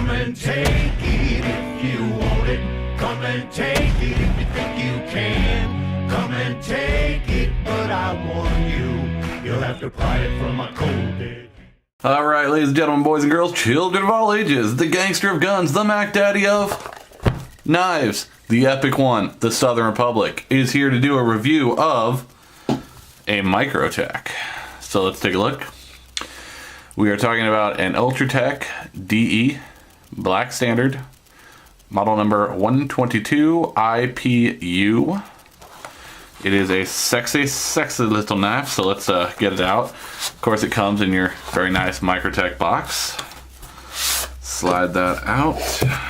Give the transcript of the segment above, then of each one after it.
Come and take it if you want it. Come and take it if you think you can. Come and take it, but I warn you, you'll have to pry it from a cold dead. All right, ladies and gentlemen, boys and girls, children of all ages, the gangster of guns, the Mac Daddy of knives, the epic one, the Southern Republic, is here to do a review of a Microtech. So let's take a look. We are talking about an Ultratech DE Black Standard, model number 122 IPU. It is a sexy, sexy little knife, so let's get it out. Of course, it comes in your very nice Microtech box. Slide that out,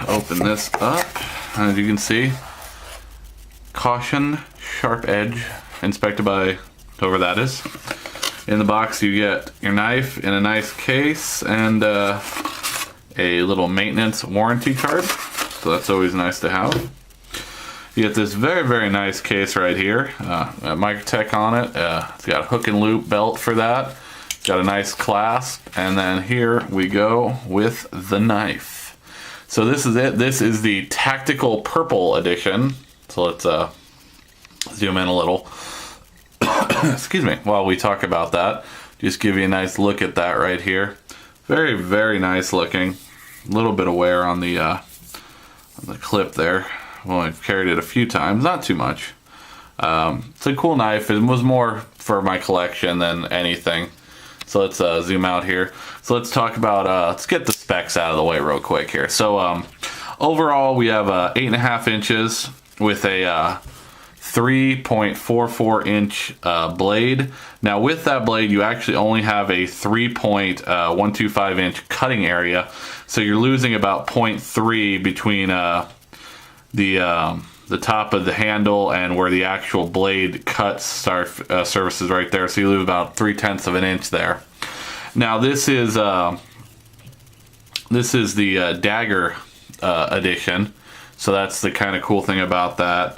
open this up. As you can see, caution, sharp edge, inspected by whoever that is. In the box you get your knife in a nice case and a little maintenance warranty card, so that's always nice to have. You get this very, very nice case right here, Microtech on it. It's got a hook and loop belt for that. It's got a nice clasp, and then here we go with the knife. So this is it. This is the Tactical Purple edition. So let's zoom in a little. Excuse me, while we talk about that, just give you a nice look at that right here. Very, very nice looking. A little bit of wear on the clip there. Well, I've carried it a few times, not too much. It's a cool knife. It was more for my collection than anything. So let's zoom out here. So let's talk about, let's get the specs out of the way real quick here. So overall, we have 8.5 inches with a 3.44 inch blade. Now with that blade, you actually only have a 3.125 inch cutting area. So you're losing about 0.3 between the top of the handle and where the actual blade cuts surfaces right there. So you lose about 0.3 of an inch there. Now this is the dagger edition. So that's the kind of cool thing about that.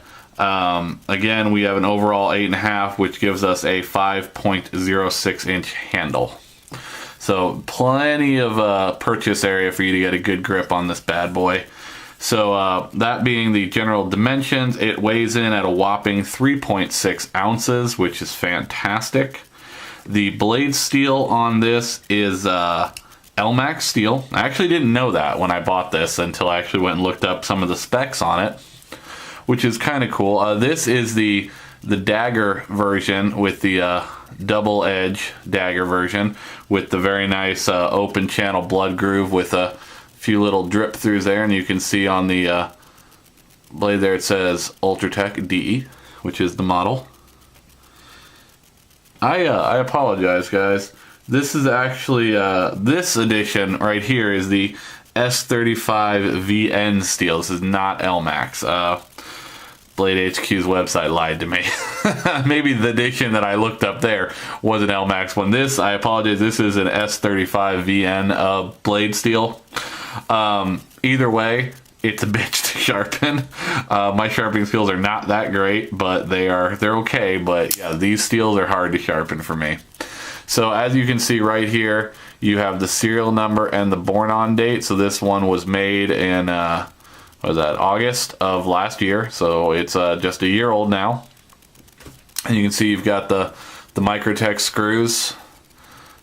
Again, we have an overall 8.5, which gives us a 5.06 inch handle. So plenty of purchase area for you to get a good grip on this bad boy. So that being the general dimensions, it weighs in at a whopping 3.6 ounces, which is fantastic. The blade steel on this is Elmax steel. I actually didn't know that when I bought this until I actually went and looked up some of the specs on it, which is kind of cool. This is the dagger version with the double edge dagger version with the very nice open channel blood groove with a few little drip throughs there, and you can see on the blade there it says Ultratech DE, which is the model. I apologize, guys. This is actually this edition right here is the S35 VN steel. This is not Elmax. Blade HQ's website lied to me. Maybe the edition that I looked up there was an Elmax one. This, I apologize, this is an S35 VN blade steel. Either way, it's a bitch to sharpen. My sharpening skills are not that great, but they're okay. But yeah, these steels are hard to sharpen for me. So as you can see right here, you have the serial number and the born on date. So this one was made in what was that, August of last year. So it's just a year old now. And you can see you've got the Microtech screws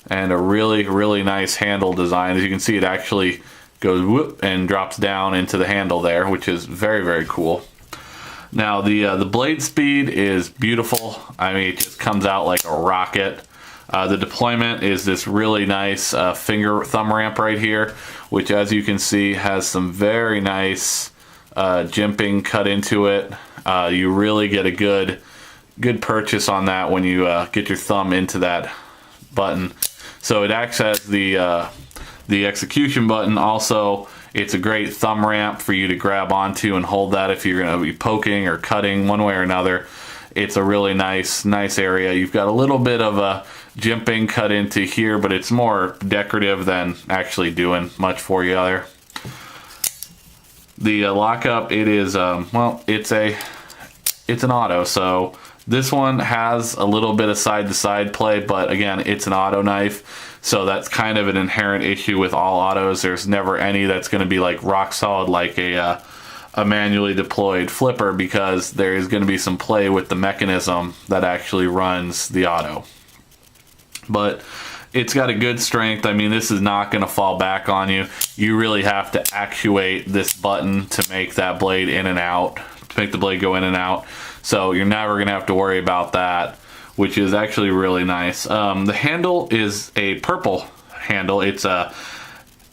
and a really, really nice handle design. As you can see, it actually goes whoop and drops down into the handle there, which is very, very cool. Now the blade speed is beautiful. I mean, it just comes out like a rocket. The deployment is this really nice finger thumb ramp right here, which as you can see has some very nice jimping cut into it. You really get a good purchase on that when you get your thumb into that button. So it acts as the execution button. Also, it's a great thumb ramp for you to grab onto and hold that if you're going to be poking or cutting one way or another. It's a really nice area. You've got a little bit of a jimping cut into here, but it's more decorative than actually doing much for you there. The lockup, it is well, it's an auto, so this one has a little bit of side-to-side play, but again, it's an auto knife, So that's kind of an inherent issue with all autos. There's never any that's going to be like rock solid like a manually deployed flipper, because there is going to be some play with the mechanism that actually runs the auto. But it's got a good strength. I mean, this is not going to fall back on you. You really have to actuate this button to make that blade in and out, to make the blade go in and out. So you're never going to have to worry about that, which is actually really nice. The handle is a purple handle. It's a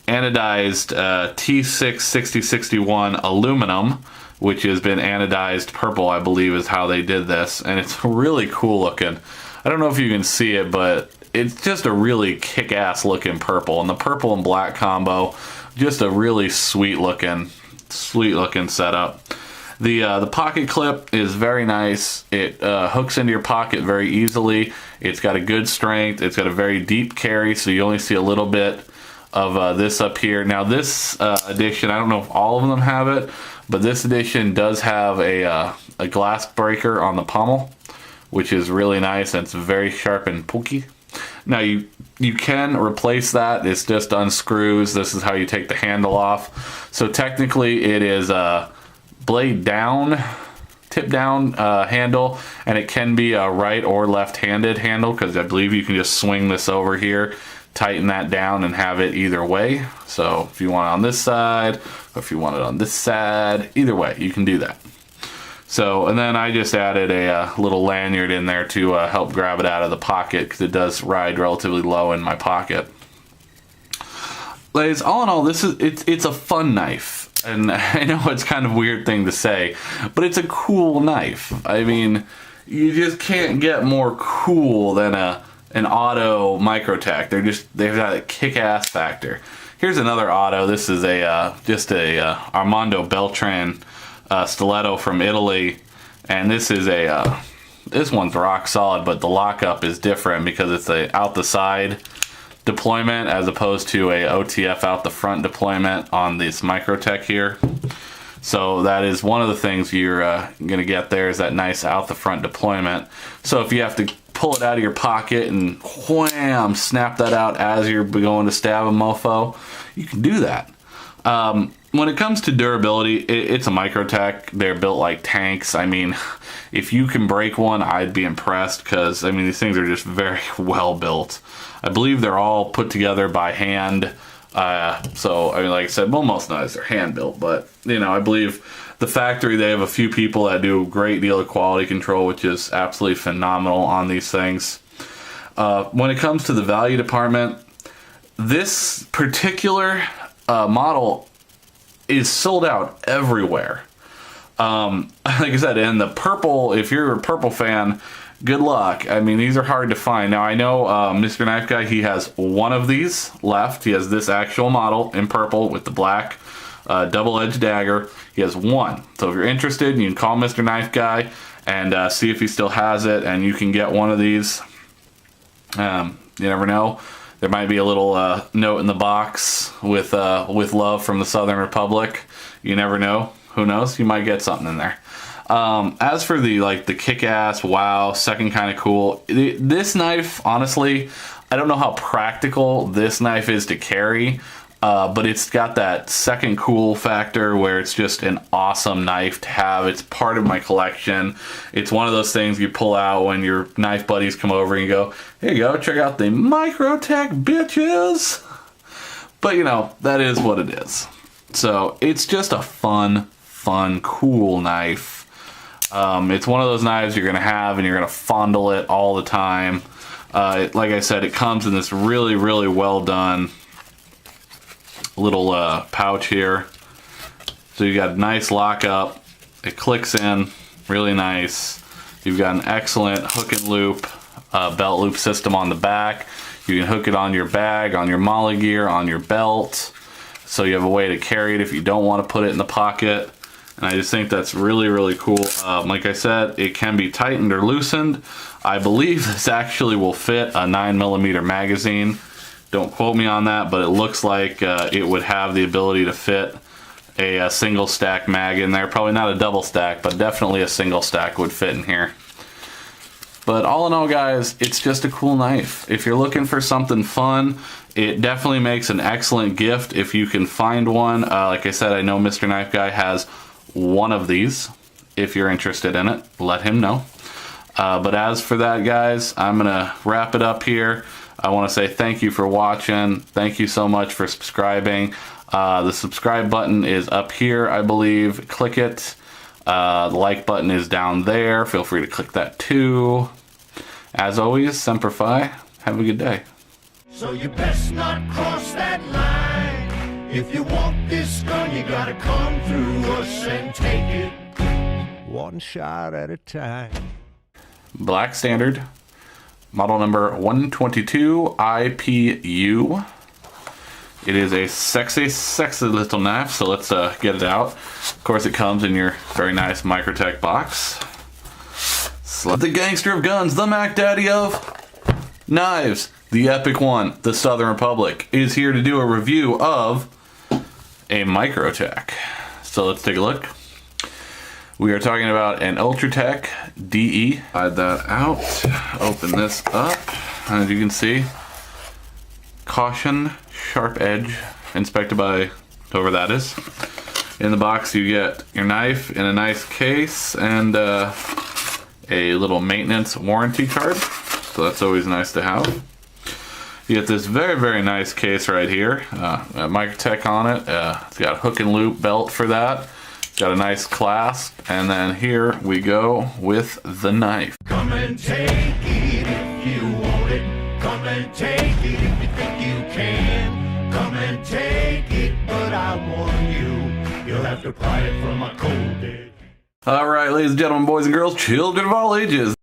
anodized T66061 aluminum, which has been anodized purple, I believe is how they did this. And it's really cool looking. I don't know if you can see it, but it's just a really kick-ass looking purple. And the purple and black combo, just a really sweet looking setup. The pocket clip is very nice. It hooks into your pocket very easily. It's got a good strength. It's got a very deep carry, so you only see a little bit of this up here. Now this edition, I don't know if all of them have it, but this edition does have a glass breaker on the pommel, which is really nice, and it's very sharp and pokey. Now you can replace that. It's just unscrews. This is how you take the handle off. So technically it is a blade down, tip down handle, and it can be a right or left-handed handle, because I believe you can just swing this over here, tighten that down, and have it either way. So if you want it on this side, or if you want it on this side, either way, you can do that. So, and then I just added a little lanyard in there to help grab it out of the pocket, because it does ride relatively low in my pocket. Ladies, all in all, it's a fun knife. And I know it's kind of a weird thing to say, but it's a cool knife. I mean, you just can't get more cool than an auto Microtech. They've got a kick-ass factor. Here's another auto. This is just a Armando Beltran stiletto from Italy, and this is this one's rock solid, but the lockup is different because it's a out the side deployment as opposed to a OTF out the front deployment on this Microtech here. So that is one of the things you're gonna get there, is that nice out the front deployment. So if you have to pull it out of your pocket and wham, snap that out as you're going to stab a mofo, you can do that. When it comes to durability, it's a Microtech. They're built like tanks. I mean, if you can break one, I'd be impressed, because I mean, these things are just very well built. I believe they're all put together by hand. So I mean, like I said, well, most knives are hand built, but you know, I believe the factory, they have a few people that do a great deal of quality control, which is absolutely phenomenal on these things. When it comes to the value department, this particular model is sold out everywhere. Like I said, in the purple, if you're a purple fan, good luck. I mean, these are hard to find. Now, I know Mr. Knife Guy, he has one of these left. He has this actual model in purple with the black double-edged dagger. He has one. So if you're interested, you can call Mr. Knife Guy and see if he still has it, and you can get one of these. You never know. There might be a little note in the box with love from the Southern Republic. You never know. Who knows? You might get something in there. As for the kick-ass, wow, second kind of cool. This knife, honestly, I don't know how practical this knife is to carry, but it's got that second cool factor where it's just an awesome knife to have. It's part of my collection. It's one of those things you pull out when your knife buddies come over and you go, here you go, check out the Microtech, bitches. But you know, that is what it is. So it's just a fun, cool knife. It's one of those knives you're gonna have and you're gonna fondle it all the time. Like I said, it comes in this really, really well done little pouch here. So you got a nice lockup. It clicks in really nice. You've got an excellent hook and loop belt loop system on the back. You can hook it on your bag, on your molly gear, on your belt. So you have a way to carry it if you don't want to put it in the pocket. And I just think that's really, really cool. Like I said, it can be tightened or loosened. I believe this actually will fit a 9mm magazine. Don't quote me on that, but it looks like it would have the ability to fit a single stack mag in there. Probably not a double stack, but definitely a single stack would fit in here. But all in all, guys, it's just a cool knife. If you're looking for something fun, it definitely makes an excellent gift if you can find one. Like I said, I know Mr. Knife Guy has one of these. If you're interested in it, let him know. But as for that, guys, I'm gonna wrap it up here. I want to say thank you for watching. Thank you so much for subscribing. The subscribe button is up here, I believe. Click it. The like button is down there. Feel free to click that too. As always, Semper Fi. Have a good day. So you best not cross that line. If you want this gun, you gotta come through us and take it one shot at a time. Black Standard, model number 122 IPU. It is a sexy, sexy little knife, so let's get it out. Of course, it comes in your very nice Microtech box. The gangster of guns, the Mac Daddy of knives, the epic one, the Southern Republic, is here to do a review of a Microtech. So let's take a look. We are talking about an Ultratech DE. Slide that out, open this up, and as you can see, caution, sharp edge, inspected by whoever that is. In the box you get your knife in a nice case and a little maintenance warranty card, so that's always nice to have. You get this very, very nice case right here, Microtech on it. It's got a hook and loop belt for that. It's got a nice clasp, and then here we go with the knife. Come and take it if you want it. Come and take it if you think you can. Come and take it, but I warn you, you'll have to pry it from a cold dead. All right, ladies and gentlemen, boys and girls, children of all ages.